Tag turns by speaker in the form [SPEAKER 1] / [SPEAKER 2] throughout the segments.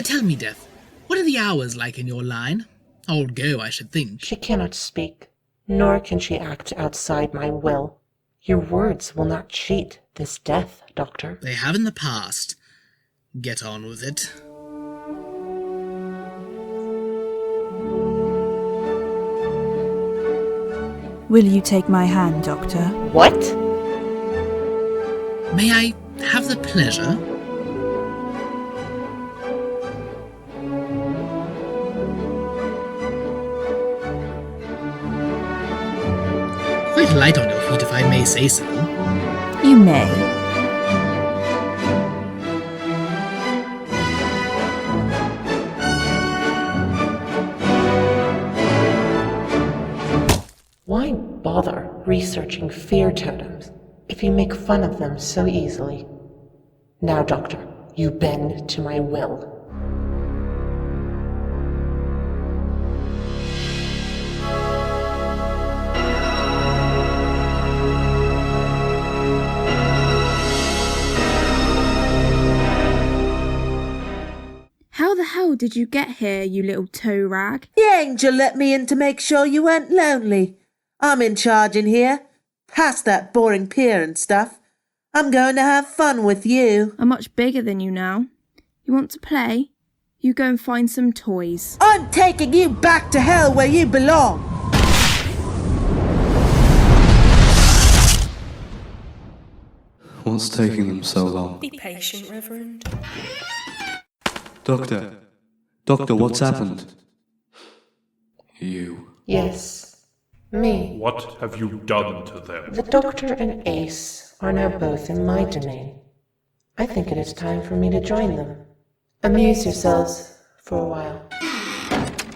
[SPEAKER 1] Tell me, Death, what are the hours like in your line? All go, I should think.
[SPEAKER 2] She cannot speak, nor can she act outside my will. Your words will not cheat this death, Doctor.
[SPEAKER 1] They have in the past. Get on with it.
[SPEAKER 3] Will you take my hand, Doctor?
[SPEAKER 2] What?
[SPEAKER 1] May I have the pleasure? Quite light on your feet, if I may say so.
[SPEAKER 3] You may.
[SPEAKER 2] Why bother researching fear totems if you make fun of them so easily? Now, Doctor, you bend to my will.
[SPEAKER 4] How the hell did you get here, you little toe rag?
[SPEAKER 5] The angel let me in to make sure you weren't lonely. I'm in charge in here. Past that boring pier and stuff. I'm going to have fun with you.
[SPEAKER 4] I'm much bigger than you now. You want to play? You go and find some toys.
[SPEAKER 5] I'm taking you back to hell where you belong.
[SPEAKER 6] What's taking them so long?
[SPEAKER 7] Be patient, Reverend.
[SPEAKER 6] Doctor, what's happened? You.
[SPEAKER 2] Yes, me.
[SPEAKER 8] What have you done to them?
[SPEAKER 2] The Doctor and Ace are now both in my domain. I think it is time for me to join them. Amuse yourselves for a while.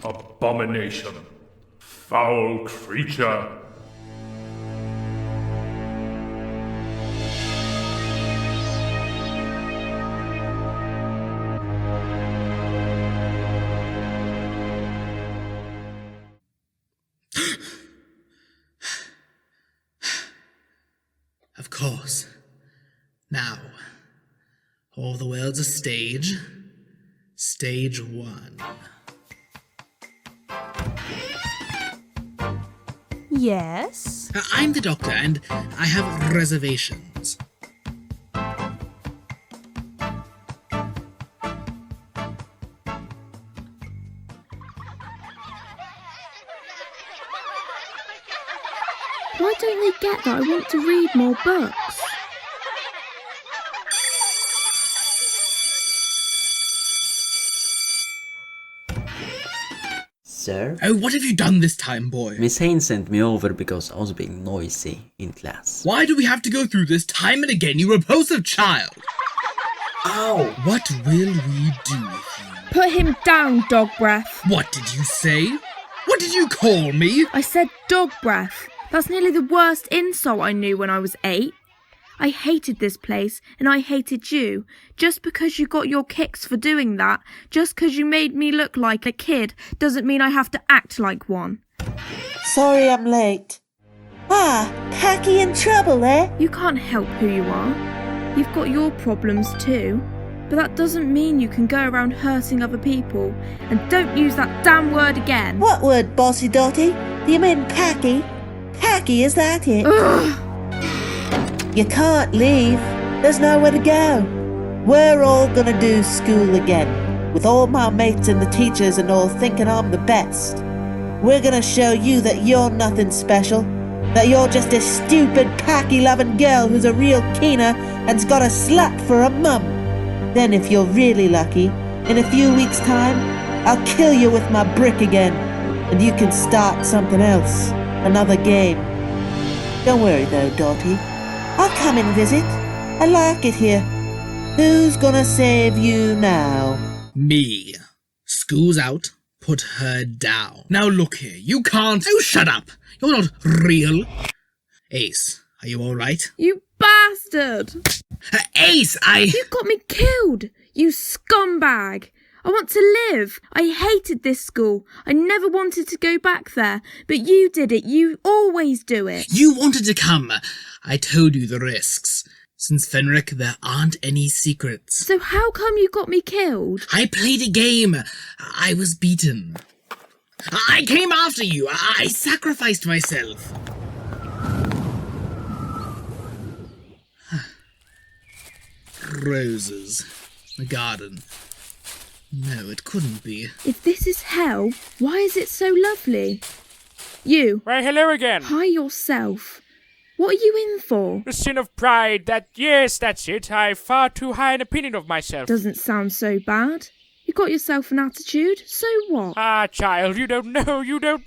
[SPEAKER 8] Abomination. Foul creature.
[SPEAKER 1] Of course. Now, all the world's a stage. Stage 1.
[SPEAKER 3] Yes?
[SPEAKER 1] I'm the Doctor, and I have reservations.
[SPEAKER 4] Why don't they get that I want to read more books?
[SPEAKER 9] Sir?
[SPEAKER 1] Oh, what have you done this time, boy?
[SPEAKER 9] Miss Haynes sent me over because I was being noisy in class.
[SPEAKER 1] Why do we have to go through this time and again, you repulsive child?
[SPEAKER 9] Ow!
[SPEAKER 1] What will we do with you?
[SPEAKER 4] Put him down, dog breath.
[SPEAKER 1] What did you say? What did you call me?
[SPEAKER 4] I said dog breath. That's nearly the worst insult I knew when I was 8. I hated this place, and I hated you. Just because you got your kicks for doing that, just because you made me look like a kid, doesn't mean I have to act like one.
[SPEAKER 5] Sorry I'm late. Ah, Packy in trouble, eh?
[SPEAKER 4] You can't help who you are. You've got your problems too. But that doesn't mean you can go around hurting other people. And don't use that damn word again.
[SPEAKER 5] What word, Bossy Dotty? Do you mean Packy? Packy, is that it?
[SPEAKER 4] Ugh.
[SPEAKER 5] You can't leave. There's nowhere to go. We're all gonna do school again, with all my mates and the teachers and all thinking I'm the best. We're gonna show you that you're nothing special, that you're just a stupid Packy-loving girl who's a real keener and's got a slut for a mum. Then if you're really lucky, in a few weeks' time, I'll kill you with my brick again, and you can start something else. Another game. Don't worry though, Dotty. I'll come and visit. I like it here. Who's gonna save you now?
[SPEAKER 1] Me. School's out. Put her down. Now look here. You can't... Oh, shut up. You're not real. Ace, are you all right?
[SPEAKER 4] You bastard!
[SPEAKER 1] Ace,
[SPEAKER 4] You got me killed, you scumbag! I want to live. I hated this school. I never wanted to go back there. But you did it. You always do it.
[SPEAKER 1] You wanted to come. I told you the risks. Since Fenric, there aren't any secrets.
[SPEAKER 4] So how come you got me killed?
[SPEAKER 1] I played a game. I was beaten. I came after you. I sacrificed myself. Roses. A garden. No, it couldn't be.
[SPEAKER 4] If this is hell, why is it so lovely? You.
[SPEAKER 7] Why, hello again.
[SPEAKER 4] Hi yourself. What are you in for?
[SPEAKER 7] The sin of pride, yes, that's it. I've far too high an opinion of myself.
[SPEAKER 4] Doesn't sound so bad. You got yourself an attitude, so what?
[SPEAKER 7] Ah, child, you don't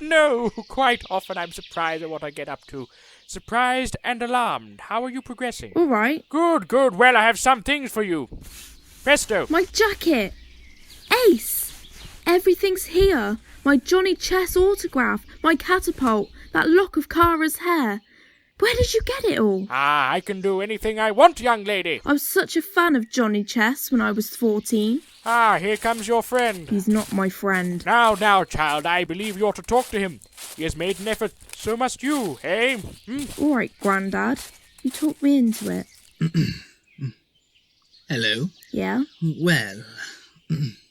[SPEAKER 7] know. Quite often I'm surprised at what I get up to. Surprised and alarmed. How are you progressing?
[SPEAKER 4] All right.
[SPEAKER 7] Good. Well, I have some things for you. Presto.
[SPEAKER 4] My jacket. Ace. Everything's here. My Johnny Chess autograph, my catapult, that lock of Kara's hair. Where did you get it all?
[SPEAKER 7] Ah, I can do anything I want, young lady.
[SPEAKER 4] I was such a fan of Johnny Chess when I was 14.
[SPEAKER 7] Ah, here comes your friend.
[SPEAKER 4] He's not my friend.
[SPEAKER 7] Now, child, I believe you ought to talk to him. He has made an effort, so must you, eh?
[SPEAKER 4] All right, Grandad. You talked me into it.
[SPEAKER 1] Hello?
[SPEAKER 4] Yeah?
[SPEAKER 1] Well...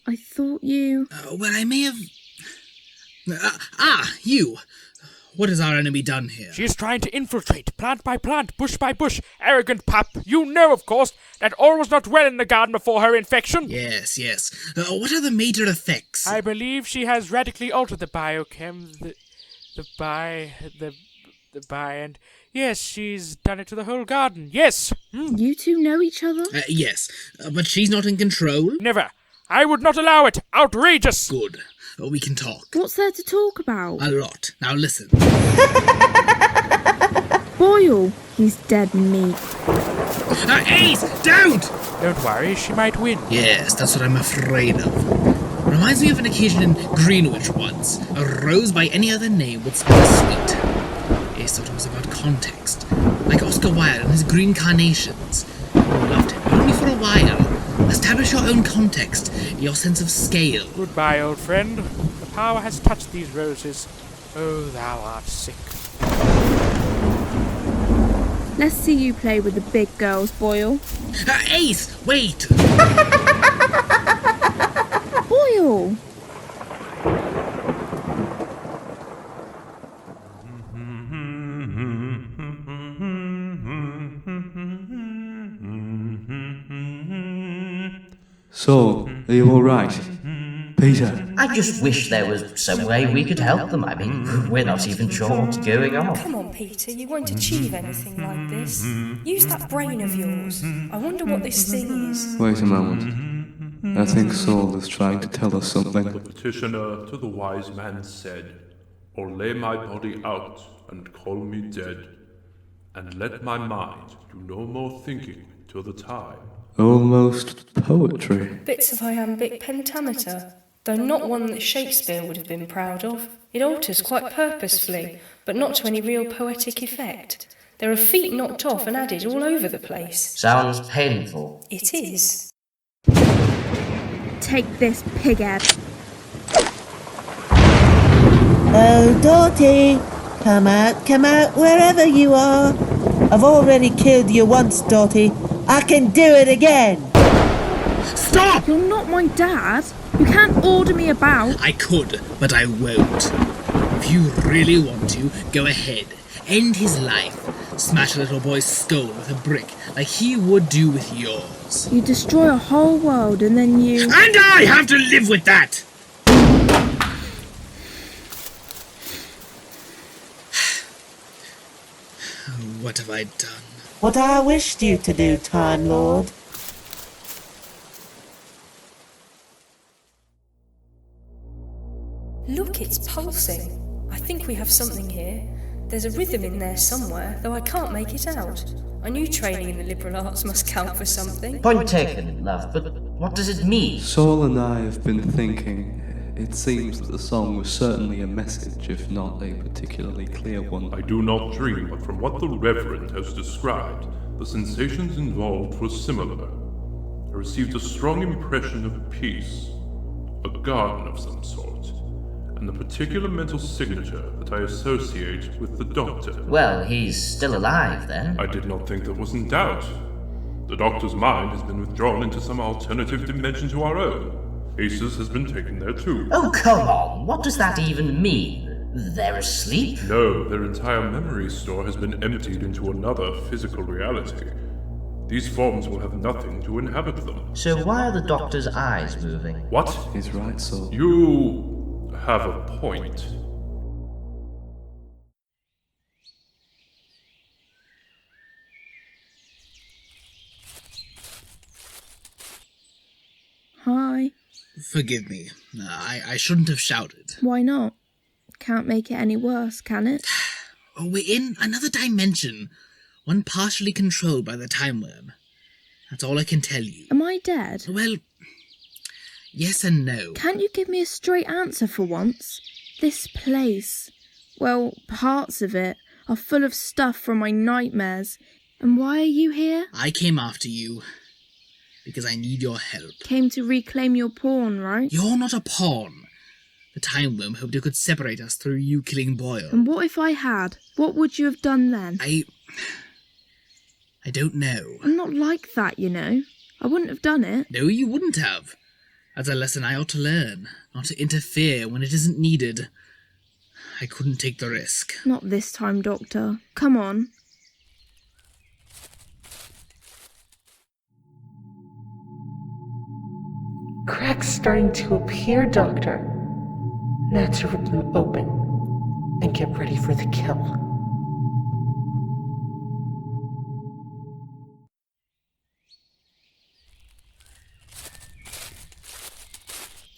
[SPEAKER 4] I thought you...
[SPEAKER 1] well, I may have... you! What has our enemy done here?
[SPEAKER 7] She is trying to infiltrate, plant by plant, bush by bush. Arrogant pup, you know, of course, that all was not well in the garden before her infection.
[SPEAKER 1] Yes. What are the major effects?
[SPEAKER 7] I believe she has radically altered the biochem, and yes, she's done it to the whole garden. Yes.
[SPEAKER 4] You two know each other?
[SPEAKER 1] Yes, but she's not in control?
[SPEAKER 7] Never. I would not allow it. Outrageous.
[SPEAKER 1] Good. We can talk.
[SPEAKER 4] What's there to talk about?
[SPEAKER 1] A lot. Now listen.
[SPEAKER 4] Boyle. He's dead meat.
[SPEAKER 1] Ace, don't!
[SPEAKER 7] Don't worry, she might win.
[SPEAKER 1] Yes, that's what I'm afraid of. Reminds me of an occasion in Greenwich once. A rose by any other name would smell sweet. Ace thought it was about context. Like Oscar Wilde and his green carnations. You loved him, but only for a while. Establish your own context, your sense of scale.
[SPEAKER 7] Goodbye, old friend. The power has touched these roses. Oh, thou art sick.
[SPEAKER 4] Let's see you play with the big girls, Boyle.
[SPEAKER 1] Ace, wait!
[SPEAKER 4] Boyle!
[SPEAKER 6] So, are you alright? Peter?
[SPEAKER 10] I just wish there was some way we could help them. I mean, we're not even sure what's going on.
[SPEAKER 11] Come on, Peter, you won't achieve anything like this. Use that brain of yours. I wonder what this thing is.
[SPEAKER 6] Wait a moment. I think Saul is trying to tell us something.
[SPEAKER 8] The petitioner to the wise man said, "Or lay my body out and call me dead, and let my mind do no more thinking till the time."
[SPEAKER 6] Almost poetry.
[SPEAKER 11] Bits of iambic pentameter, though not one that Shakespeare would have been proud of. It alters quite purposefully, but not to any real poetic effect. There are feet knocked off and added all over the place.
[SPEAKER 10] Sounds painful.
[SPEAKER 11] It is.
[SPEAKER 4] Take this, pighead.
[SPEAKER 5] Oh, Dorothy! Come out, wherever you are. I've already killed you once, Dorothy. I can do it again!
[SPEAKER 1] Stop!
[SPEAKER 4] You're not my dad. You can't order me about.
[SPEAKER 1] I could, but I won't. If you really want to, go ahead. End his life. Smash a little boy's skull with a brick, like he would do with yours.
[SPEAKER 4] You destroy a whole world and then you...
[SPEAKER 1] And I have to live with that! What have I done?
[SPEAKER 5] What I wished you to do, Time Lord.
[SPEAKER 11] Look, it's pulsing. I think we have something here. There's a rhythm in there somewhere, though I can't make it out. I knew training in the liberal arts must count for something.
[SPEAKER 10] Point taken, love, but what does it mean?
[SPEAKER 6] Saul and I have been thinking. It seems that the song was certainly a message, if not a particularly clear one.
[SPEAKER 8] I do not dream, but from what the Reverend has described, the sensations involved were similar. I received a strong impression of peace, a garden of some sort, and the particular mental signature that I associate with the Doctor.
[SPEAKER 10] Well, he's still alive, then?
[SPEAKER 8] I did not think that was in doubt. The Doctor's mind has been withdrawn into some alternative dimension to our own. Aces has been taken there too.
[SPEAKER 10] Oh, come on, what does that even mean? They're asleep?
[SPEAKER 8] No, their entire memory store has been emptied into another physical reality. These forms will have nothing to inhabit them.
[SPEAKER 10] So why are the Doctor's eyes moving?
[SPEAKER 8] What?
[SPEAKER 6] He's right, Sol.
[SPEAKER 8] You have a point.
[SPEAKER 4] Hi.
[SPEAKER 1] Forgive me. I shouldn't have shouted.
[SPEAKER 4] Why not? Can't make it any worse, can it?
[SPEAKER 1] We're in another dimension. One partially controlled by the Timewyrm. That's all I can tell you.
[SPEAKER 4] Am I dead?
[SPEAKER 1] Well, yes and no.
[SPEAKER 4] Can't you give me a straight answer for once? This place, well, parts of it, are full of stuff from my nightmares. And why are you here?
[SPEAKER 1] I came after you because I need your help.
[SPEAKER 4] Came to reclaim your pawn, right?
[SPEAKER 1] You're not a pawn. The Timewyrm hoped it could separate us through you killing Boyle.
[SPEAKER 4] And what if I had? What would you have done then?
[SPEAKER 1] I don't know.
[SPEAKER 4] I'm not like that, you know. I wouldn't have done it.
[SPEAKER 1] No, you wouldn't have. That's a lesson I ought to learn. Not to interfere when it isn't needed. I couldn't take the risk.
[SPEAKER 4] Not this time, Doctor. Come on.
[SPEAKER 2] Cracks starting to appear, Doctor. Now to rip them open and get ready for the kill.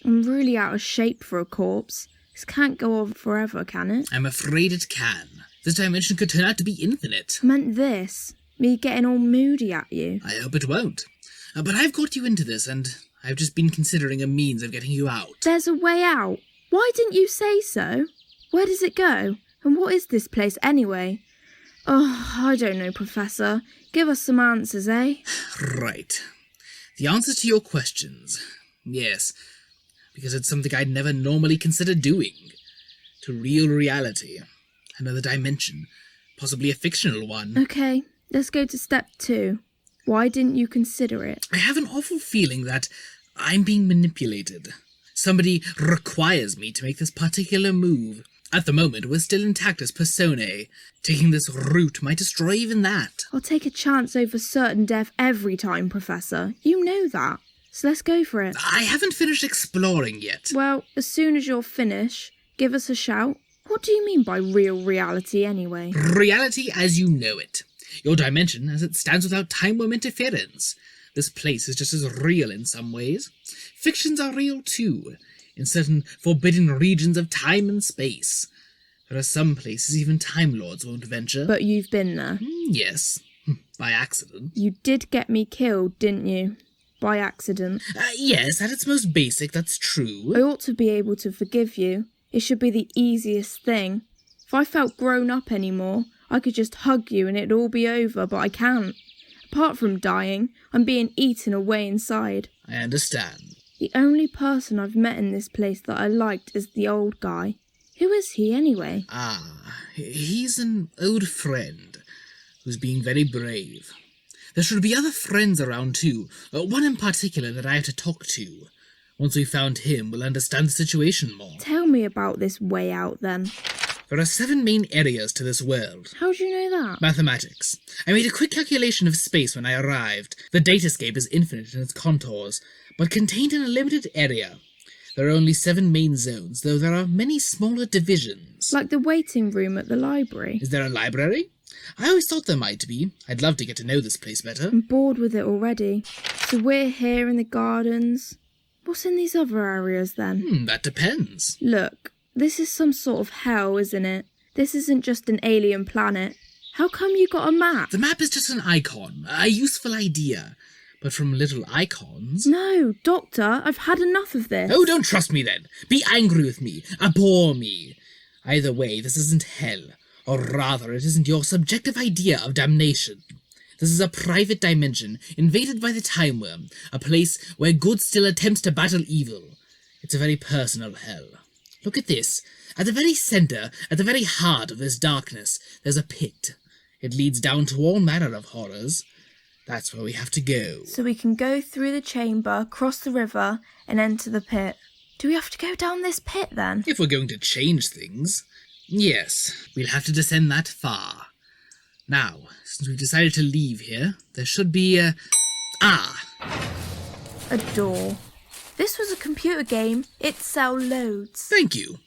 [SPEAKER 4] I'm really out of shape for a corpse. This can't go on forever, can it?
[SPEAKER 1] I'm afraid it can. This dimension could turn out to be infinite.
[SPEAKER 4] I meant this. Me getting all moody at you.
[SPEAKER 1] I hope it won't. But I've got you into this, and I've just been considering a means of getting you out.
[SPEAKER 4] There's a way out. Why didn't you say so? Where does it go? And what is this place anyway? Oh, I don't know, Professor. Give us some answers, eh?
[SPEAKER 1] Right. The answers to your questions. Yes. Because it's something I'd never normally consider doing. To real reality. Another dimension. Possibly a fictional one.
[SPEAKER 4] Okay, let's go to step 2. Why didn't you consider it?
[SPEAKER 1] I have an awful feeling that I'm being manipulated. Somebody requires me to make this particular move. At the moment, we're still intact as personae. Taking this route might destroy even that.
[SPEAKER 4] I'll take a chance over certain death every time, Professor. You know that. So let's go for it.
[SPEAKER 1] I haven't finished exploring yet.
[SPEAKER 4] Well, as soon as you're finished, give us a shout. What do you mean by real reality, anyway?
[SPEAKER 1] Reality as you know it. Your dimension as it stands without Timewyrm interference. This place is just as real in some ways. Fictions are real too, in certain forbidden regions of time and space. There are some places even Time Lords won't venture.
[SPEAKER 4] But you've been there?
[SPEAKER 1] Yes, by accident.
[SPEAKER 4] You did get me killed, didn't you? By accident.
[SPEAKER 1] Yes, at its most basic, that's true.
[SPEAKER 4] I ought to be able to forgive you. It should be the easiest thing. If I felt grown up anymore, I could just hug you and it'd all be over, but I can't. Apart from dying, I'm being eaten away inside.
[SPEAKER 1] I understand.
[SPEAKER 4] The only person I've met in this place that I liked is the old guy. Who is he, anyway?
[SPEAKER 1] He's an old friend who's being very brave. There should be other friends around too, one in particular that I have to talk to. Once we've found him, we'll understand the situation more.
[SPEAKER 4] Tell me about this way out, then.
[SPEAKER 1] There are 7 main areas to this world.
[SPEAKER 4] How do you know that?
[SPEAKER 1] Mathematics. I made a quick calculation of space when I arrived. The datascape is infinite in its contours, but contained in a limited area. There are only 7 main zones, though there are many smaller divisions.
[SPEAKER 4] Like the waiting room at the library.
[SPEAKER 1] Is there a library? I always thought there might be. I'd love to get to know this place better.
[SPEAKER 4] I'm bored with it already. So we're here in the gardens. What's in these other areas then?
[SPEAKER 1] That depends.
[SPEAKER 4] Look, this is some sort of hell, isn't it? This isn't just an alien planet. How come you got a map?
[SPEAKER 1] The map is just an icon, a useful idea. But from little icons...
[SPEAKER 4] No, Doctor, I've had enough of this.
[SPEAKER 1] Oh, don't trust me then. Be angry with me. Abhor me. Either way, this isn't hell. Or rather, it isn't your subjective idea of damnation. This is a private dimension, invaded by the Timewyrm, a place where good still attempts to battle evil. It's a very personal hell. Look at this. At the very centre, at the very heart of this darkness, there's a pit. It leads down to all manner of horrors. That's where we have to go.
[SPEAKER 4] So we can go through the chamber, cross the river, and enter the pit. Do we have to go down this pit then?
[SPEAKER 1] If we're going to change things, yes, we'll have to descend that far. Now, since we've decided to leave here, there should be a
[SPEAKER 4] door. This was a computer game. It'd sell loads.
[SPEAKER 1] Thank you.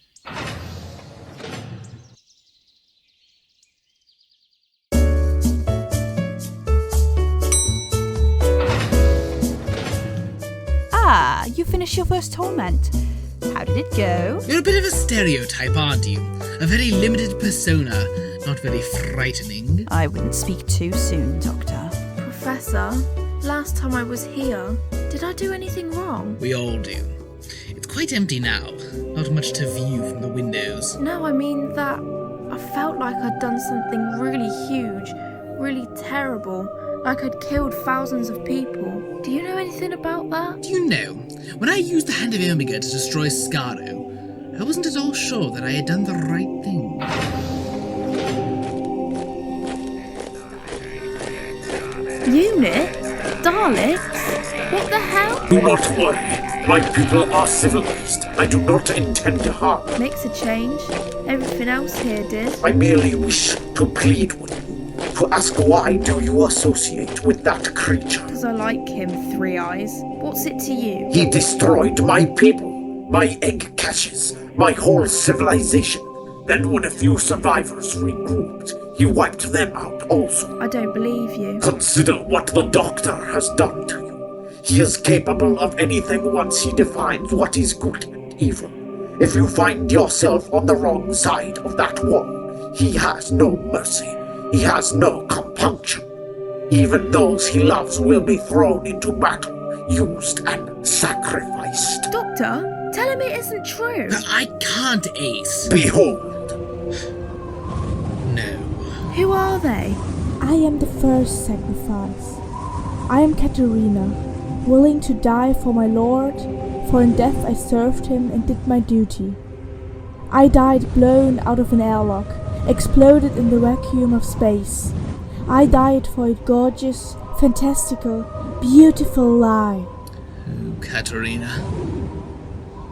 [SPEAKER 3] You finished your first torment. How did it go?
[SPEAKER 1] You're a bit of a stereotype, aren't you? A very limited persona, not very frightening.
[SPEAKER 3] I wouldn't speak too soon, Doctor.
[SPEAKER 4] Professor, last time I was here, did I do anything wrong?
[SPEAKER 1] We all do. It's quite empty now. Not much to view from the windows.
[SPEAKER 4] No, I mean that I felt like I'd done something really huge, really terrible. Like I'd killed thousands of people. Do you know anything about that?
[SPEAKER 1] Do you know, when I used the Hand of Omega to destroy Scaro, I wasn't at all sure that I had done the right thing.
[SPEAKER 4] Unit? Daleks? What the hell?
[SPEAKER 12] Do not worry. My people are civilized. I do not intend to harm.
[SPEAKER 4] Makes a change. Everything else here did.
[SPEAKER 12] I merely wish to plead with you. To ask why do you associate with that creature?
[SPEAKER 4] Because I like him, Three Eyes. What's it to you?
[SPEAKER 12] He destroyed my people, my egg caches, my whole civilization. Then when a few survivors regrouped, he wiped them out also.
[SPEAKER 4] I don't believe you.
[SPEAKER 12] Consider what the Doctor has done to you. He is capable of anything once he defines what is good and evil. If you find yourself on the wrong side of that wall, he has no mercy. He has no compunction. Even those he loves will be thrown into battle, used and sacrificed.
[SPEAKER 4] Doctor, tell him it isn't true.
[SPEAKER 1] I can't, Ace.
[SPEAKER 12] Behold.
[SPEAKER 1] No.
[SPEAKER 4] Who are they?
[SPEAKER 13] I am the first sacrifice. I am Katerina, willing to die for my lord, for in death I served him and did my duty. I died blown out of an airlock, exploded in the vacuum of space. I died for a gorgeous, fantastical, beautiful lie.
[SPEAKER 1] Oh, Katerina.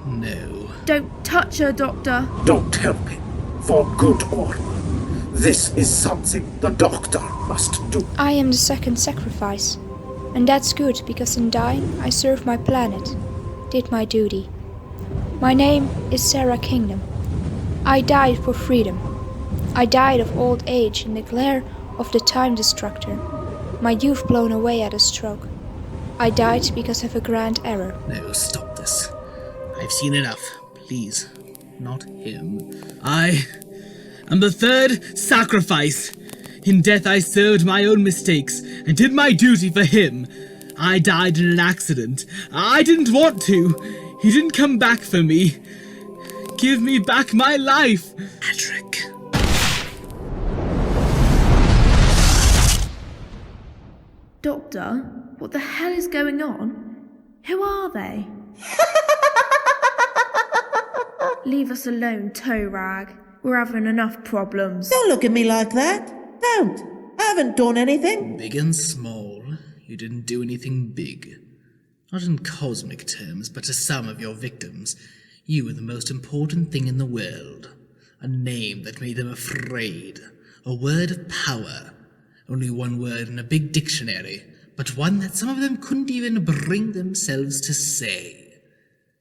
[SPEAKER 1] No.
[SPEAKER 4] Don't touch her, Doctor.
[SPEAKER 12] Don't help him, for good order. This is something the Doctor must do.
[SPEAKER 14] I am the second sacrifice. And that's good, because in dying I served my planet, did my duty. My name is Sarah Kingdom. I died for freedom. I died of old age in the glare of the Time Destructor, my youth blown away at a stroke. I died because of a grand error.
[SPEAKER 1] No, stop this. I've seen enough. Please, not him. I am the third sacrifice. In death I served my own mistakes and did my duty for him. I died in an accident. I didn't want to. He didn't come back for me. Give me back my life. Patrick.
[SPEAKER 4] Doctor, what the hell is going on? Who are they? Leave us alone, toe rag. We're having enough problems.
[SPEAKER 5] Don't look at me like that. Don't. I haven't done anything.
[SPEAKER 1] Big and small, you didn't do anything big. Not in cosmic terms, but to some of your victims, you were the most important thing in the world. A name that made them afraid. A word of power. Only one word in a big dictionary, but one that some of them couldn't even bring themselves to say.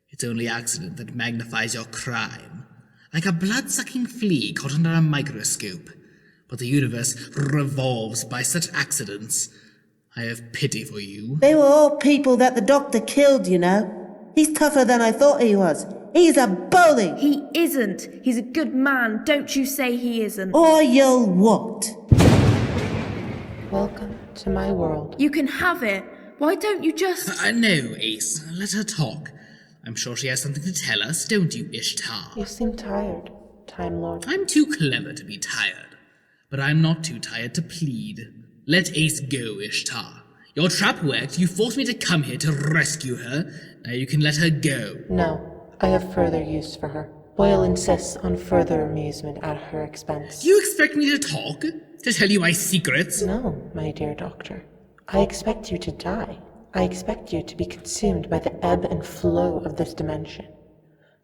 [SPEAKER 1] It's only accident that magnifies your crime, like a blood-sucking flea caught under a microscope. But the universe revolves by such accidents. I have pity for you.
[SPEAKER 5] They were all people that the Doctor killed, you know. He's tougher than I thought he was. He's a bully.
[SPEAKER 4] He isn't. He's a good man. Don't you say he isn't.
[SPEAKER 5] Or you'll what?
[SPEAKER 2] Welcome to my world.
[SPEAKER 4] You can have it. Why don't you just...
[SPEAKER 1] No, Ace. Let her talk. I'm sure she has something to tell us, don't you, Ishtar?
[SPEAKER 2] You seem tired, Time Lord.
[SPEAKER 1] I'm too clever to be tired, but I'm not too tired to plead. Let Ace go, Ishtar. Your trap worked. You forced me to come here to rescue her. Now you can let her go.
[SPEAKER 2] No, I have further use for her. Boyle insists on further amusement at her expense.
[SPEAKER 1] Do you expect me to talk? To tell you my secrets?
[SPEAKER 2] No, my dear Doctor. I expect you to die. I expect you to be consumed by the ebb and flow of this dimension.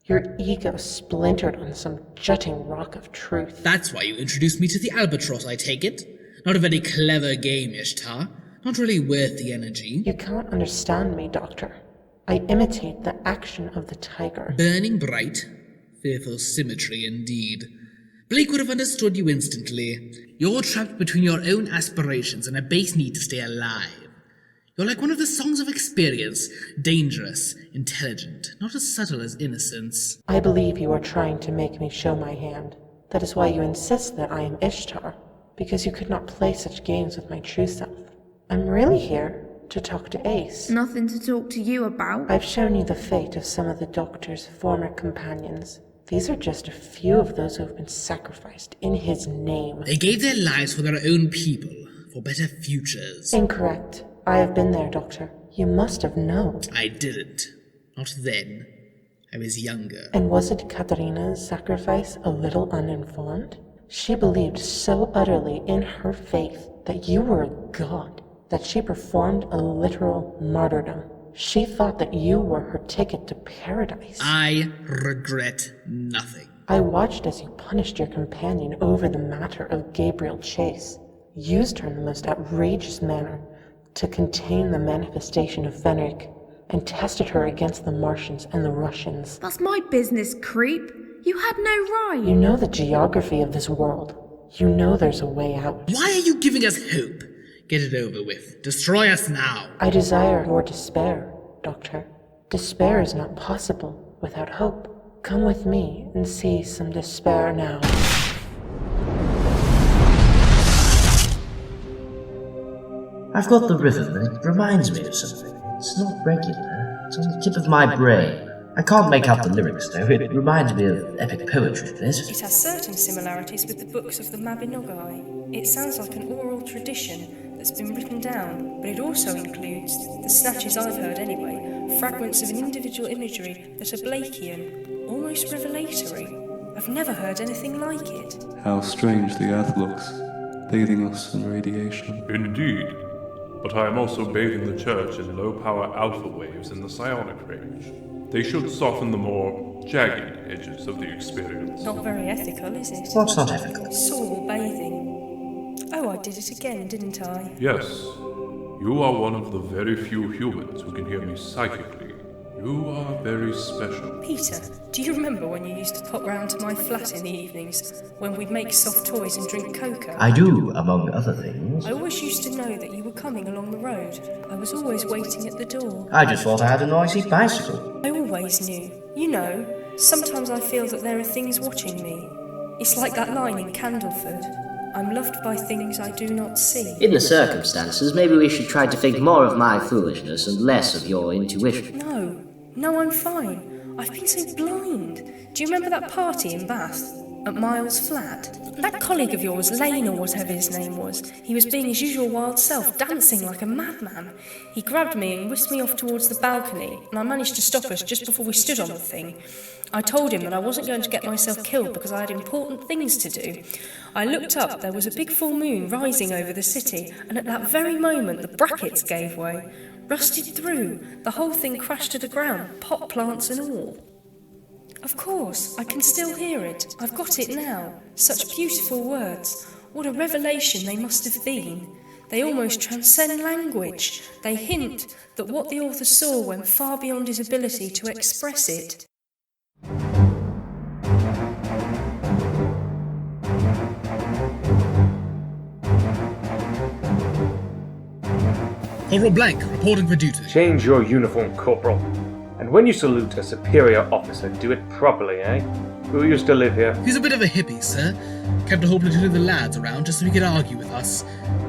[SPEAKER 2] Your ego splintered on some jutting rock of truth.
[SPEAKER 1] That's why you introduced me to the albatross, I take it? Not a very clever game, Ishtar. Not really worth the energy.
[SPEAKER 2] You can't understand me, Doctor. I imitate the action of the tiger.
[SPEAKER 1] Burning bright. Fearful symmetry indeed. Blake would have understood you instantly. You're trapped between your own aspirations and a base need to stay alive. You're like one of the songs of experience. Dangerous, intelligent, not as subtle as innocence.
[SPEAKER 2] I believe you are trying to make me show my hand. That is why you insist that I am Ishtar, because you could not play such games with my true self. I'm really here to talk to Ace.
[SPEAKER 4] Nothing to talk to you about.
[SPEAKER 2] I've shown you the fate of some of the Doctor's former companions. These are just a few of those who have been sacrificed in his name.
[SPEAKER 1] They gave their lives for their own people, for better futures.
[SPEAKER 2] Incorrect. I have been there, Doctor. You must have known.
[SPEAKER 1] I didn't. Not then. I was younger.
[SPEAKER 2] And was it Katarina's sacrifice a little uninformed? She believed so utterly in her faith that you were a god that she performed a literal martyrdom. She thought that you were her ticket to paradise.
[SPEAKER 1] I regret nothing.
[SPEAKER 2] I watched as you punished your companion over the matter of Gabriel Chase, used her in the most outrageous manner to contain the manifestation of Fenric, and tested her against the Martians and the Russians.
[SPEAKER 4] That's my business, creep. You had no right.
[SPEAKER 2] You know the geography of this world. You know there's a way out.
[SPEAKER 1] Why are you giving us hope? Get it over with. Destroy us now.
[SPEAKER 2] I desire your despair, Doctor. Despair is not possible without hope. Come with me and see some despair now.
[SPEAKER 10] I've got the rhythm and it reminds me of something. It's not regular. It's on the tip of my brain. I can't make out the lyrics though. It reminds me of epic poetry, this.
[SPEAKER 11] It has certain similarities with the books of the Mabinogi. It sounds like an oral tradition that's been written down, but it also includes, the snatches I've heard anyway, fragments of an individual imagery that are Blakean, almost revelatory. I've never heard anything like it.
[SPEAKER 6] How strange the Earth looks, bathing us in radiation.
[SPEAKER 8] Indeed. But I am also bathing the church in low-power alpha waves in the psionic range. They should soften the more jagged edges of the experience.
[SPEAKER 11] Not very ethical, is it?
[SPEAKER 10] What's not ethical?
[SPEAKER 11] Soul bathing. Oh, I did it again, didn't I?
[SPEAKER 8] Yes. You are one of the very few humans who can hear me psychically. You are very special.
[SPEAKER 11] Peter, do you remember when you used to pop round to my flat in the evenings, when we'd make soft toys and drink cocoa?
[SPEAKER 10] I do, among other things.
[SPEAKER 11] I always used to know that you were coming along the road. I was always waiting at the door.
[SPEAKER 10] I just thought I had a noisy bicycle.
[SPEAKER 11] I always knew. You know, sometimes I feel that there are things watching me. It's like that line in Candleford. I'm loved by things I do not see.
[SPEAKER 10] In the circumstances, maybe we should try to think more of my foolishness and less of your intuition.
[SPEAKER 11] No, I'm fine. I've been so blind. Do you remember that party in Bath? At Miles' flat? That colleague of yours, Lane or whatever his name was, he was being his usual wild self, dancing like a madman. He grabbed me and whisked me off towards the balcony, and I managed to stop us just before we stood on the thing. I told him that I wasn't going to get myself killed because I had important things to do. I looked up, there was a big full moon rising over the city, and at that very moment the brackets gave way. Rusted through, the whole thing crashed to the ground, pot plants and all. Of course, I can still hear it. I've got it now. Such beautiful words. What a revelation they must have been. They almost transcend language. They hint that what the author saw went far beyond his ability to express it.
[SPEAKER 1] Corporal Blank, reporting for duty.
[SPEAKER 15] Change your uniform, Corporal. And when you salute a superior officer, do it properly, eh? Who used to live here?
[SPEAKER 1] He's a bit of a hippie, sir. Kept a whole platoon of the lads around just so he could argue with us.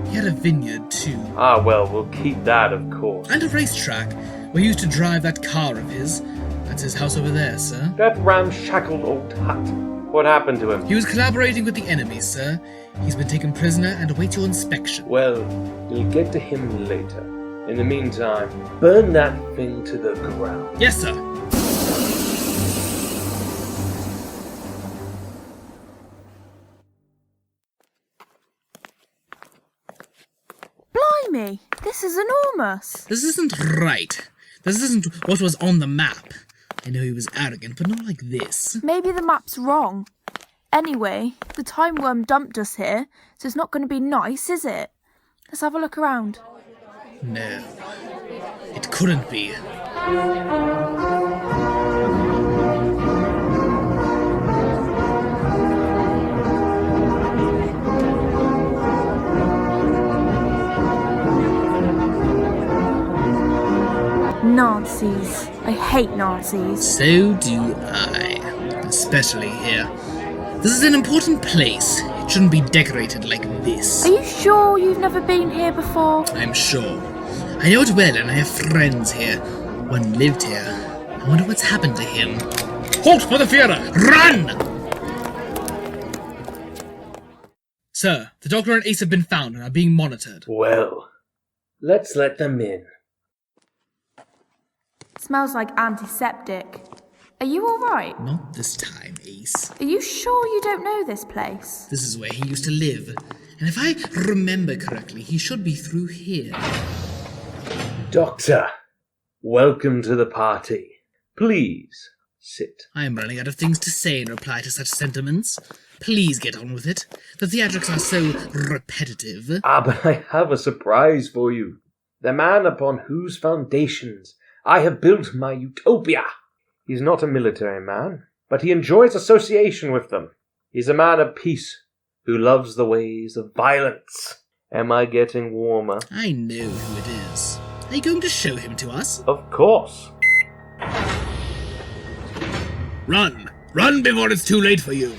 [SPEAKER 1] He had a vineyard, too.
[SPEAKER 15] Ah, well, we'll keep that, of course.
[SPEAKER 1] And a racetrack, where he used to drive that car of his. That's his house over there, sir.
[SPEAKER 15] That ramshackled old hut. What happened to him?
[SPEAKER 1] He was collaborating with the enemy, sir. He's been taken prisoner and awaits your inspection.
[SPEAKER 15] Well, we'll get to him later. In the meantime, burn that thing to the ground.
[SPEAKER 1] Yes, sir.
[SPEAKER 4] Blimey! This is enormous.
[SPEAKER 1] This isn't right. This isn't what was on the map. I know he was arrogant, but not like this.
[SPEAKER 4] Maybe the map's wrong. Anyway, the Timewyrm dumped us here, so it's not going to be nice, is it? Let's have a look around.
[SPEAKER 1] No, it couldn't be.
[SPEAKER 4] Nazis. I hate Nazis.
[SPEAKER 1] So do I. Especially here. This is an important place. It shouldn't be decorated like this.
[SPEAKER 4] Are you sure you've never been here before?
[SPEAKER 1] I'm sure. I know it well, and I have friends here. One lived here. I wonder what's happened to him. Halt for the Führer! Run! Sir, the Doctor and Ace have been found and are being monitored.
[SPEAKER 15] Well, let's let them in.
[SPEAKER 4] Smells like antiseptic. Are you alright?
[SPEAKER 1] Not this time, Ace.
[SPEAKER 4] Are you sure you don't know this place?
[SPEAKER 1] This is where he used to live. And if I remember correctly, he should be through here.
[SPEAKER 15] Doctor, welcome to the party. Please, sit.
[SPEAKER 1] I am running out of things to say in reply to such sentiments. Please get on with it. The theatrics are so repetitive.
[SPEAKER 15] But I have a surprise for you. The man upon whose foundations I have built my utopia. He's not a military man, but he enjoys association with them. He's a man of peace, who loves the ways of violence. Am I getting warmer?
[SPEAKER 1] I know who it is. Are you going to show him to us?
[SPEAKER 15] Of course.
[SPEAKER 1] Run! Run before it's too late for you!